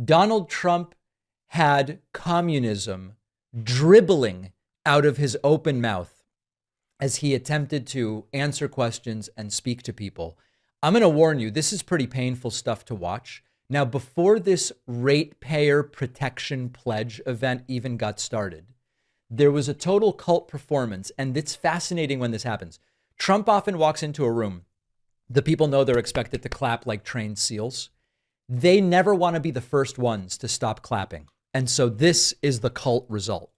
Donald Trump had communism dribbling out of his open mouth as he attempted to answer questions and speak to people. I'm going to warn you, this is pretty painful stuff to watch. Now, before this ratepayer protection pledge event even got started, there was a total cult performance. And it's fascinating when this happens. Trump often walks into a room. The people know they're expected to clap like trained seals. They never want to be the first ones to stop clapping. And so this is the cult result.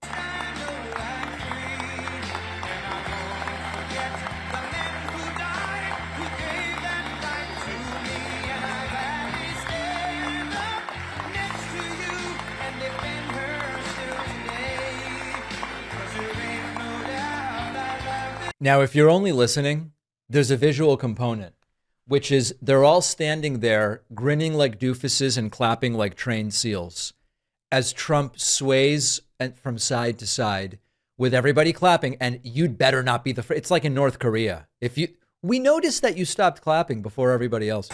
Now, if you're only listening, there's a visual component, which is they're all standing there grinning like doofuses and clapping like trained seals as Trump sways from side to side with everybody clapping. And you'd better not be the first. It's like in North Korea. We noticed that you stopped clapping before everybody else.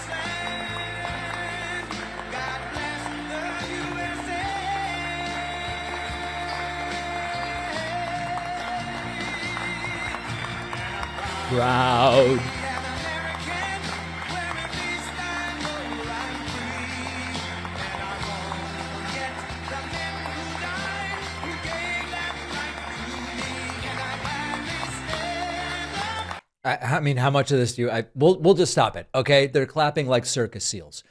Proud. I mean, how much of this do you? We'll just stop it, okay? They're clapping like circus seals.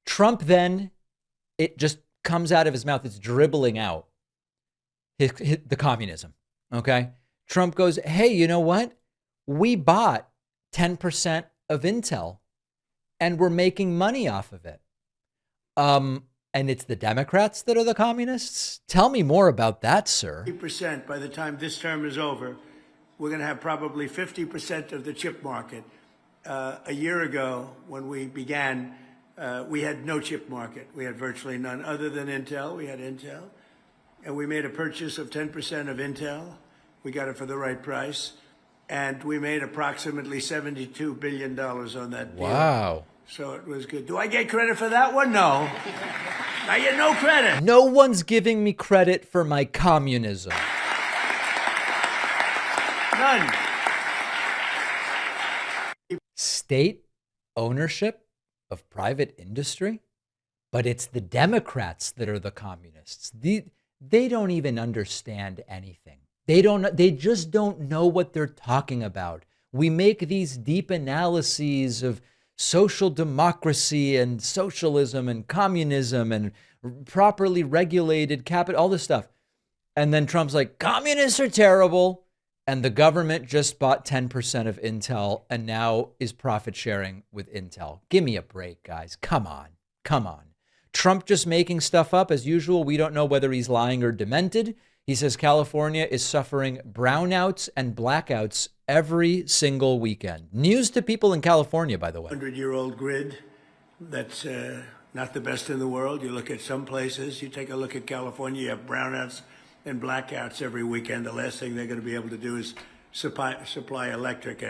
Trump then, it just comes out of his mouth. It's dribbling out the communism, okay? Trump goes, hey, you know what? We bought 10% of Intel and we're making money off of it. And it's the Democrats that are the communists? Tell me more about that, sir. 50% by the time this term is over. We're going to have probably 50% of the chip market. A year ago, when we began, we had no chip market. We had virtually none other than Intel. We had Intel. And we made a purchase of 10% of Intel. We got it for the right price. And we made approximately $72 billion on that deal. Wow. So it was good. Do I get credit for that one? No. I get no credit. No one's giving me credit for my communism. None. State ownership of private industry? But it's the Democrats that are the communists. They don't even understand anything. They just don't know what they're talking about. We make these deep analyses of social democracy and socialism and communism and properly regulated capital, all this stuff. And then Trump's like, communists are terrible. And the government just bought 10% of Intel and now is profit sharing with Intel. Give me a break, guys. Come on. Come on. Trump just making stuff up as usual. We don't know whether he's lying or demented. He says California is suffering brownouts and blackouts every single weekend. News to people in California, by the way. 100-year-old grid that's not the best in the world. You look at some places, you take a look at California, you have brownouts and blackouts every weekend. The last thing they're going to be able to do is supply electric.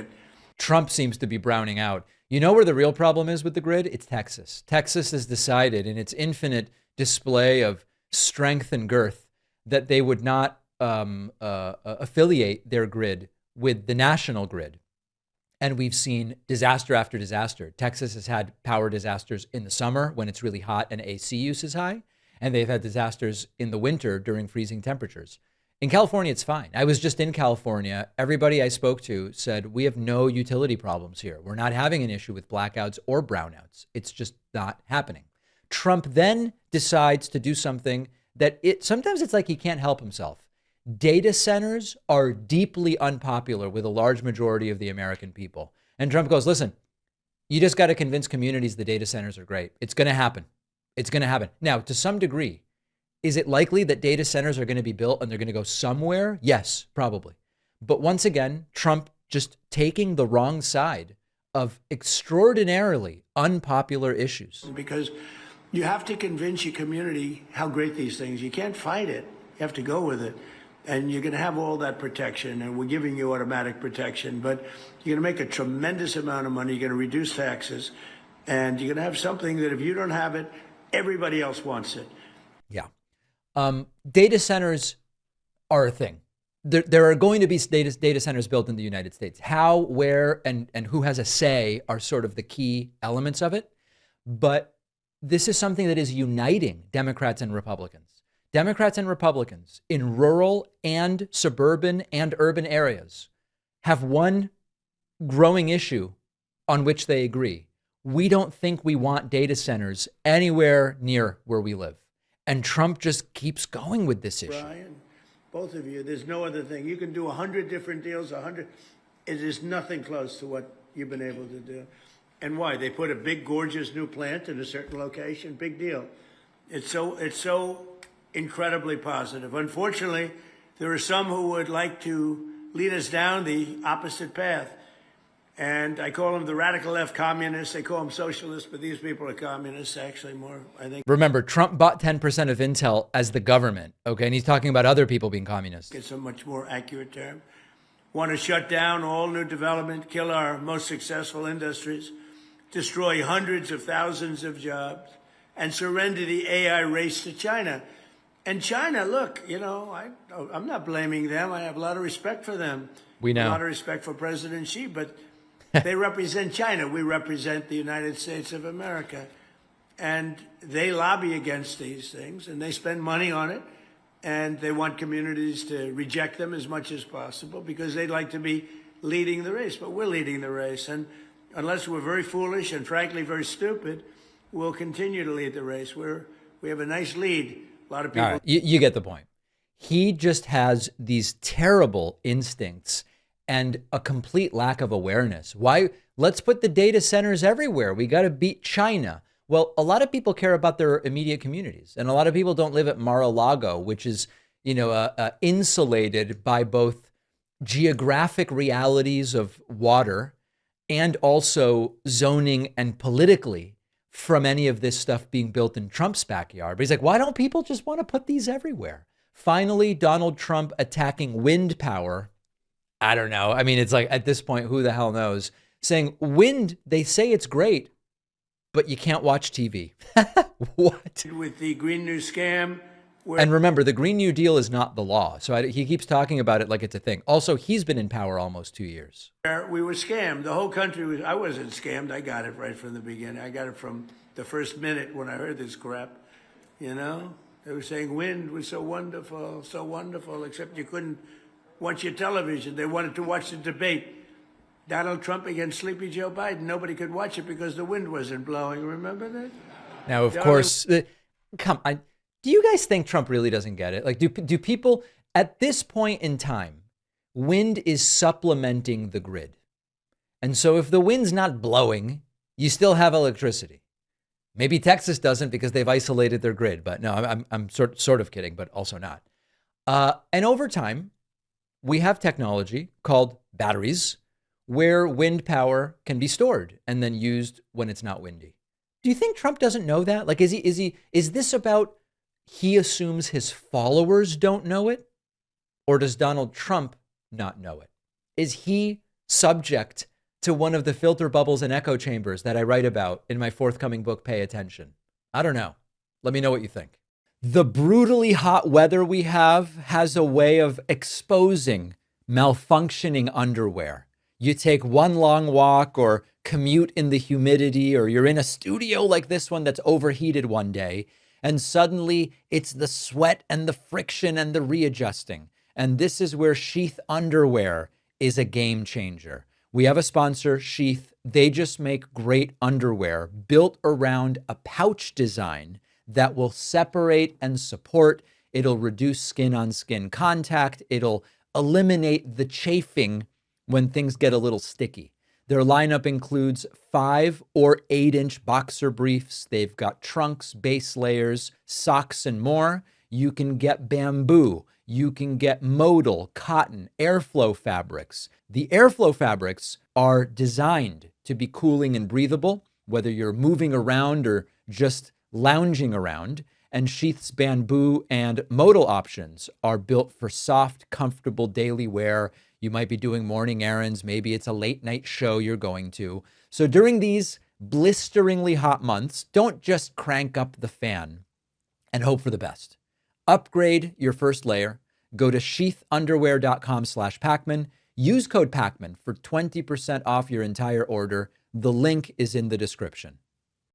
Trump seems to be browning out. You know where the real problem is with the grid? It's Texas. Texas has decided in its infinite display of strength and girth that they would not affiliate their grid with the national grid. And we've seen disaster after disaster. Texas has had power disasters in the summer when it's really hot and AC use is high. And they've had disasters in the winter during freezing temperatures. In California, it's fine. I was just in California. Everybody I spoke to said, we have no utility problems here. We're not having an issue with blackouts or brownouts. It's just not happening. Trump then decides to do something that sometimes it's like he can't help himself. Data centers are deeply unpopular with a large majority of the American people. And Trump goes, listen, you just got to convince communities the data centers are great. It's going to happen. It's going to happen. Now, to some degree, is it likely that data centers are going to be built and they're going to go somewhere? Yes, probably. But once again, Trump just taking the wrong side of extraordinarily unpopular issues. Because you have to convince your community how great these things. You can't fight it. You have to go with it. And you're going to have all that protection, and we're giving you automatic protection, but you're going to make a tremendous amount of money. You're going to reduce taxes, and you're going to have something that if you don't have it, Everybody else wants it. Yeah. Data centers are a thing. There are going to be data centers built in the United States. How, where, and who has a say are sort of the key elements of it. But this is something that is uniting Democrats and Republicans. Democrats and Republicans in rural and suburban and urban areas have one growing issue on which they agree. We don't think we want data centers anywhere near where we live. And Trump just keeps going with this issue. Brian, both of you, there's no other thing. You can do 100 different deals, 100. It is nothing close to what you've been able to do. And why? They put a big, gorgeous new plant in a certain location. Big deal. It's so incredibly positive. Unfortunately, there are some who would like to lead us down the opposite path. And I call them the radical left communists. They call them socialists, but these people are communists, actually more, I think. Remember, Trump bought 10% of Intel as the government, okay? And he's talking about other people being communists. It's a much more accurate term. Want to shut down all new development, kill our most successful industries, destroy hundreds of thousands of jobs, and surrender the AI race to China. And China, look, you know, I'm not blaming them. I have a lot of respect for them. We know. A lot of respect for President Xi, but they represent China. We represent the United States of America. And they lobby against these things, and they spend money on it, and they want communities to reject them as much as possible because they'd like to be leading the race. But we're leading the race, and unless we're very foolish and, frankly, very stupid, we'll continue to lead the race. We have a nice lead. A lot of people. All right. You get the point. He just has these terrible instincts and a complete lack of awareness. Why? Let's put the data centers everywhere. We got to beat China. Well, a lot of people care about their immediate communities, and a lot of people don't live at Mar-a-Lago, which is, insulated by both geographic realities of water and also zoning and politically from any of this stuff being built in Trump's backyard. But he's like, why don't people just want to put these everywhere? Finally, Donald Trump attacking wind power. I don't know. I mean, it's like at this point, who the hell knows? Saying wind, they say it's great, but you can't watch TV. What? With the Green New scam. And remember, the Green New Deal is not the law. So he keeps talking about it like it's a thing. Also, he's been in power almost 2 years. We were scammed. The whole country was. I wasn't scammed. I got it right from the beginning. I got it from the first minute when I heard this crap. You know, they were saying wind was so wonderful, except you couldn't watch your television. They wanted to watch the debate. Donald Trump against Sleepy Joe Biden. Nobody could watch it because the wind wasn't blowing. Remember that? Now, of course, do you guys think Trump really doesn't get it? Like, do people at this point in time, wind is supplementing the grid. And so if the wind's not blowing, you still have electricity. Maybe Texas doesn't because they've isolated their grid. But no, I'm sort of kidding, but also not. And over time, we have technology called batteries where wind power can be stored and then used when it's not windy. Do you think Trump doesn't know that? Like, is this about he assumes his followers don't know it? Or does Donald Trump not know it? Is he subject to one of the filter bubbles and echo chambers that I write about in my forthcoming book, Pay Attention? I don't know. Let me know what you think. The brutally hot weather we have has a way of exposing malfunctioning underwear. You take one long walk or commute in the humidity, or you're in a studio like this one that's overheated one day, and suddenly it's the sweat and the friction and the readjusting. And this is where Sheath underwear is a game changer. We have a sponsor, Sheath. They just make great underwear built around a pouch design that will separate and support. It'll reduce skin-on-skin contact. It'll eliminate the chafing when things get a little sticky. Their lineup includes 5 or 8-inch boxer briefs. They've got trunks, base layers, socks, and more. You can get bamboo. You can get modal, cotton, airflow fabrics. The airflow fabrics are designed to be cooling and breathable, whether you're moving around or just lounging around. And Sheath's bamboo and modal options are built for soft, comfortable daily wear. You might be doing morning errands. Maybe it's a late night show you're going to. So during these blisteringly hot months, don't just crank up the fan and hope for the best. Upgrade your first layer. Go to sheathunderwear.com/Pakman. Use code Pakman for 20% off your entire order. The link is in the description.